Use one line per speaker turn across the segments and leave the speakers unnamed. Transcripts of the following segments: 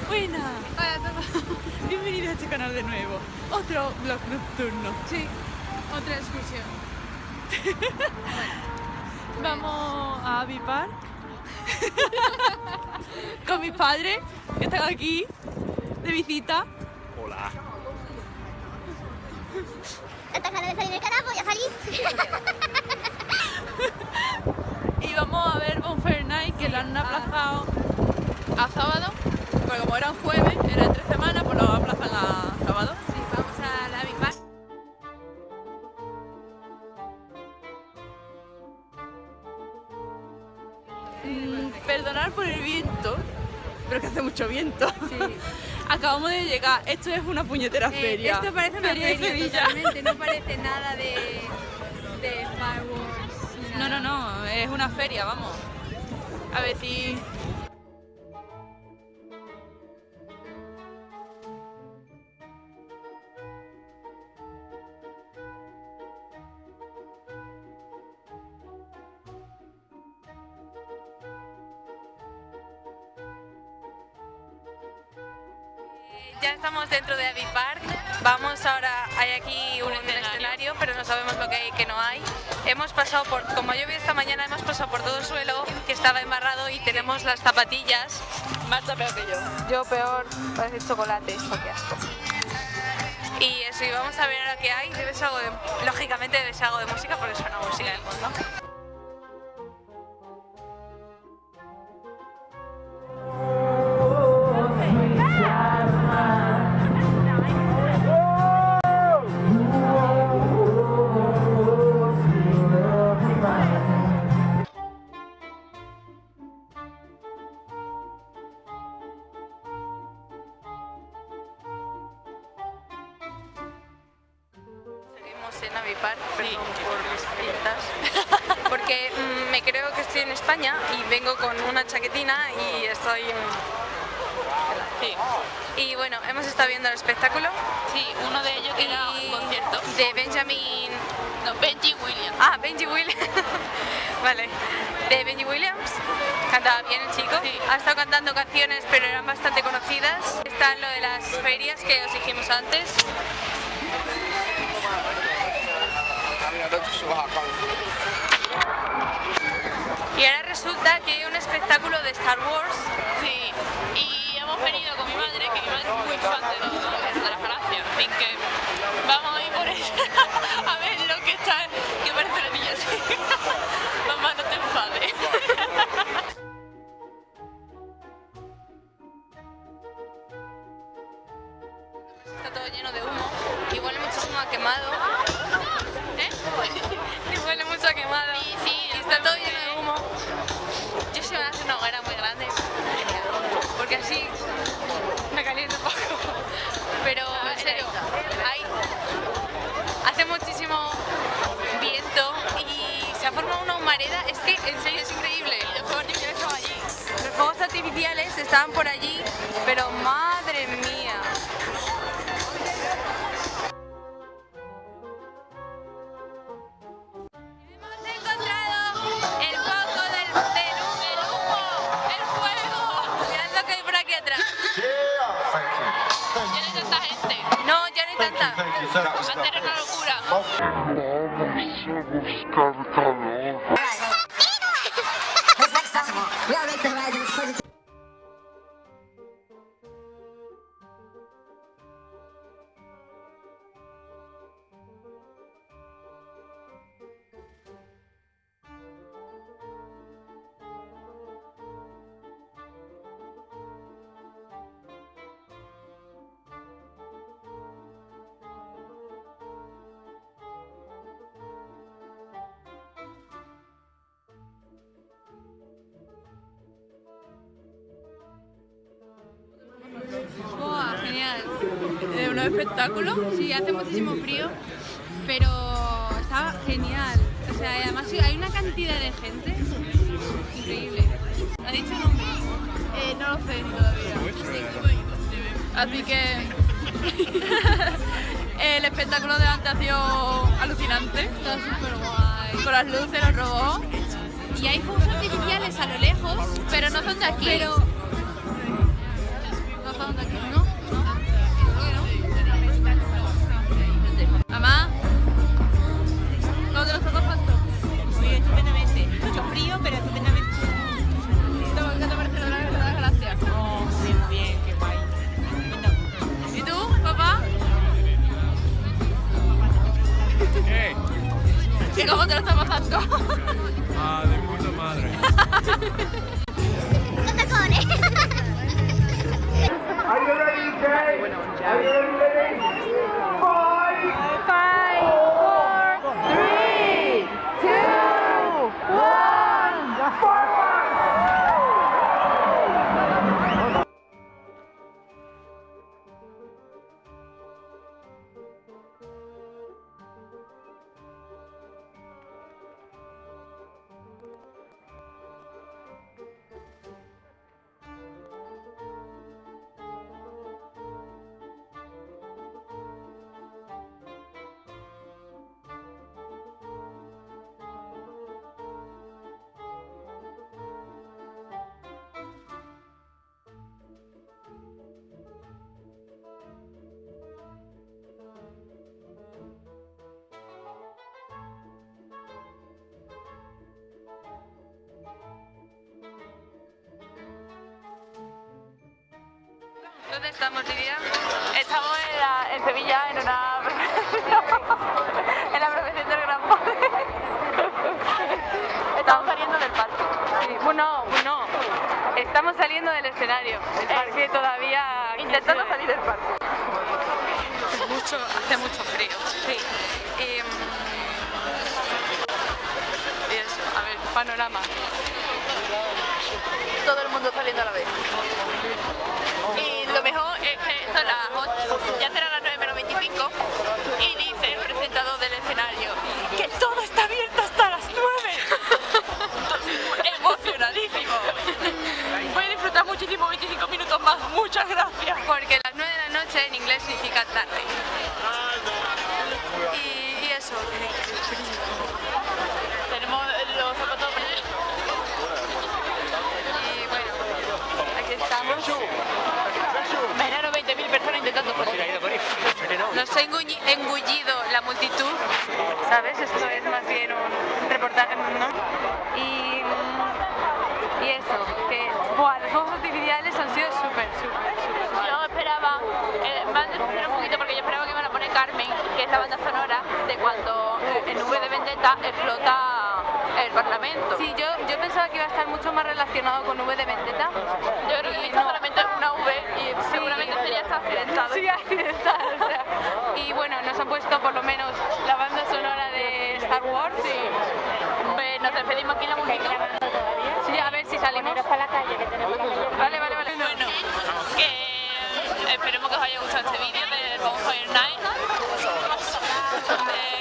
Buena.
Hola a todos.
Bienvenidos a este canal de nuevo. Otro vlog nocturno.
Sí, otra excursión.
Vamos a Abbey Park con mis padres que están aquí de visita.
Hola.
Tanta ganas de salir del canal, voy a salir.
Y vamos a ver Bonfire Night, que lo han aplazado a sábado, porque como era un jueves, era entre semanas, pues lo aplazan a sábado.
Sí, vamos a la Abbey Park.
Perdonar por el viento, pero que hace mucho viento.
Sí.
Acabamos de llegar, esto es una puñetera feria.
Esto parece una
Feria de
feria
Sevilla.
totalmente, no parece nada de fireworks ni nada.
No, es una feria, vamos. A ver si...
Ya estamos dentro de Abbey Park, vamos ahora, hay aquí un escenario, pero no sabemos lo que hay y que no hay. Hemos pasado por, como yo vi esta mañana, hemos pasado por todo el suelo que estaba embarrado y tenemos las zapatillas.
Marta peor que yo.
Yo peor, parece chocolate, esto qué asco. Y eso, y vamos a ver ahora qué hay, debe ser algo de, lógicamente debe ser algo de música porque suena música en el fondo. En Abbey Park, perdón por mis pintas, porque me creo que estoy en España y vengo con una chaquetina y estoy...
Sí.
Y bueno, hemos estado viendo el espectáculo.
Sí, uno de ellos que era un concierto.
De Benjamin...
No, Benji Williams.
Ah, Benji Williams. Vale. De Benji Williams. Cantaba bien el chico.
Sí.
Ha estado cantando canciones, pero eran bastante conocidas. Está lo de las ferias que os dijimos antes. Y ahora resulta que hay un espectáculo de Star Wars.
Sí, y hemos venido con mi madre, que mi madre es muy fan de las galaxias, así que vamos a ir por ella a ver lo que está, que parece una niña así. Mamá, no te enfades.
Está todo lleno de humo y huele muchísimo a quemado. ¿Eh? Y huele mucho a quemado.
Sí,
y está todo lleno de humo. Yo si me hace una hoguera muy grande, porque así me caliento un poco. Pero en serio, hace muchísimo viento y se ha formado una humareda. Es que en serio es increíble.
Los fuegos artificiales estaban allí.
Los fuegos artificiales estaban por allí, pero madre mía. Hemos encontrado el foco del humo, el fuego. Mirad lo que hay por aquí atrás.
Ya no hay tanta gente.
No, ya no hay tanta.
Antes era una locura.
We are race the horizons.
¡Buah, genial!
¿De unos espectáculos?
Sí, hace muchísimo frío, pero está genial. O sea, además hay una cantidad de gente increíble. ¿Ha dicho el nombre?
No lo sé ni todavía. Así que el espectáculo de antes ha sido alucinante.
Está súper guay.
Con las luces, los robots.
Y hay fuegos artificiales a lo lejos,
Pero no son de aquí.
pero... No son
bueno, ya.
'Dónde estamos, Lidia?
Estamos en Sevilla en una en la profesión del gran poder. Estamos saliendo del parque.
Sí, bueno, estamos saliendo del escenario. El parque todavía...
Intentando salir del parque.
Hace mucho frío.
Sí.
Y eso, a ver, panorama.
Todo el mundo saliendo a la vez. Y lo mejor es que son las 8, ya serán las 9 menos 25 y dice el presentador del escenario que todo está abierto hasta las 9. Emocionadísimo. Voy a disfrutar muchísimo 25 minutos más. Muchas gracias.
Porque las 9 de la noche en inglés significa tarde. Y eso.
Tenemos los zapatos.
Y bueno, aquí estamos.
Menos 20.000 personas intentando salir.
Nos ha engullido la multitud, ¿sabes? Esto es más bien un reportaje, ¿no? Y eso, que ¡buah! Los fuegos artificiales han sido súper.
Yo esperaba, me han decepcionado un poquito porque yo esperaba que iban a poner Carmen, que es la banda sonora de cuando en V de Vendetta explota el Parlamento.
Sí, yo pensaba que iba a estar mucho más relacionado con V de Vendetta.
Yo creo que he visto solamente una V y seguramente sería hasta accidentado.
Sí, accidentado, o sea. Y bueno, nos han puesto por lo menos la banda sonora de Star Wars.
Sí. Pues nos despedimos aquí en la multitud.
Sí, a ver si salimos.
Para la calle, que tenemos la calle.
Vale.
Bueno, que esperemos que os haya gustado este vídeo del Bonfire Night.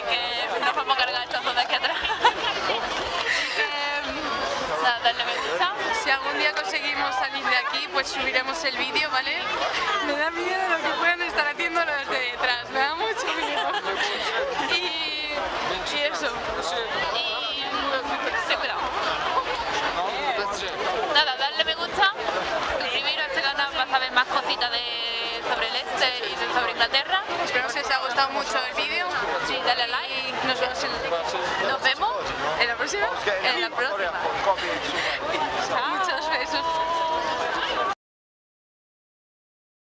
Que nos vamos a cargar esta zona de aquí atrás. Nada, darle me gusta.
Si algún día conseguimos salir de aquí, pues subiremos el vídeo, ¿vale? Me da miedo lo que puedan estar haciendo los de detrás, me da mucho miedo. Y eso.
Y sí, cuidado. Nada, darle me gusta, suscribiros a este canal para saber más cositas sobre el este y sobre Inglaterra.
Espero que os haya gustado mucho el vídeo.
Sí, dale a like.
Y nos vemos
Nos vemos
en la próxima.
en la próxima.